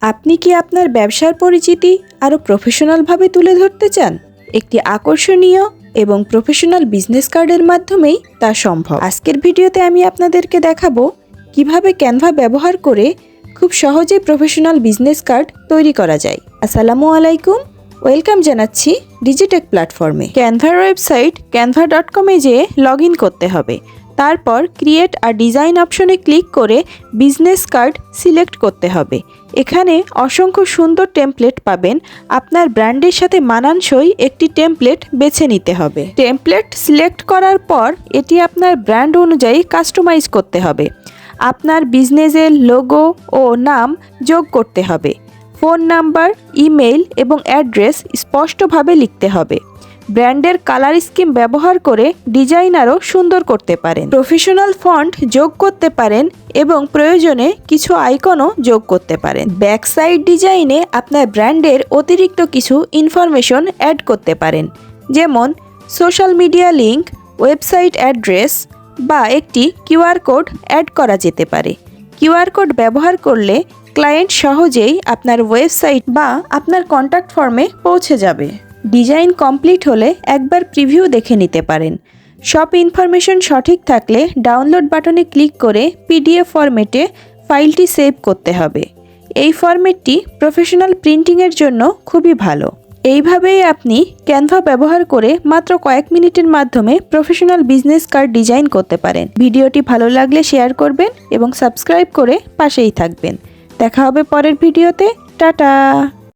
আপনি কি আপনার ব্যবসার পরিচিতি আরও প্রফেশনালভাবে তুলে ধরতে চান? একটি আকর্ষণীয় এবং প্রফেশনাল বিজনেস কার্ডের মাধ্যমেই তা সম্ভব। আজকের ভিডিওতে আমি আপনাদেরকে দেখাবো কিভাবে ক্যানভা ব্যবহার করে খুব সহজেই প্রফেশনাল বিজনেস কার্ড তৈরি করা যায়। আসসালামু আলাইকুম, ওয়েলকাম জানাচ্ছি ডিজিটেক প্ল্যাটফর্মে। ক্যানভার ওয়েবসাইট canva.com এ যেয়ে লগ ইন করতে হবে। তারপর ক্রিয়েট আর ডিজাইন অপশনে ক্লিক করে বিজনেস কার্ড সিলেক্ট করতে হবে। এখানে অসংখ্য সুন্দর টেমপ্লেট পাবেন। আপনার ব্র্যান্ডের সাথে মানানসই একটি টেমপ্লেট বেছে নিতে হবে। টেমপ্লেট সিলেক্ট করার পর এটি আপনার ব্র্যান্ড অনুযায়ী কাস্টমাইজ করতে হবে। আপনার বিজনেসের লোগো ও নাম যোগ করতে হবে। ফোন নাম্বার, ইমেল এবং অ্যাড্রেস স্পষ্টভাবে লিখতে হবে। ব্র্যান্ডের কালার স্কিম ব্যবহার করে ডিজাইন আরও সুন্দর করতে পারেন। প্রফেশনাল ফন্ট যোগ করতে পারেন এবং প্রয়োজনে কিছু আইকনও যোগ করতে পারেন। ব্যাকসাইড ডিজাইনে আপনার ব্র্যান্ডের অতিরিক্ত কিছু ইনফরমেশন অ্যাড করতে পারেন, যেমন social media link, website address বা একটি কিউআর কোড অ্যাড করা যেতে পারে। কিউআর কোড ব্যবহার করলে ক্লায়েন্ট সহজেই আপনার ওয়েবসাইট বা আপনার কন্ট্যাক্ট ফর্মে পৌঁছে যাবে। ডিজাইন কমপ্লিট হলে একবার প্রিভিউ দেখে নিতে পারেন। সব ইনফরমেশন সঠিক থাকলে ডাউনলোড বাটনে ক্লিক করে পিডিএফ ফরম্যাটে ফাইলটি সেভ করতে হবে। এই ফরম্যাটটি প্রফেশনাল প্রিন্টিংয়ের জন্য খুবই ভালো। এইভাবেই আপনি ক্যানভা ব্যবহার করে মাত্র কয়েক মিনিটের মাধ্যমে প্রফেশনাল বিজনেস কার্ড ডিজাইন করতে পারেন। ভিডিওটি ভালো লাগলে শেয়ার করবেন এবং সাবস্ক্রাইব করে পাশেই থাকবেন। দেখা হবে পরের ভিডিওতে। টাটা।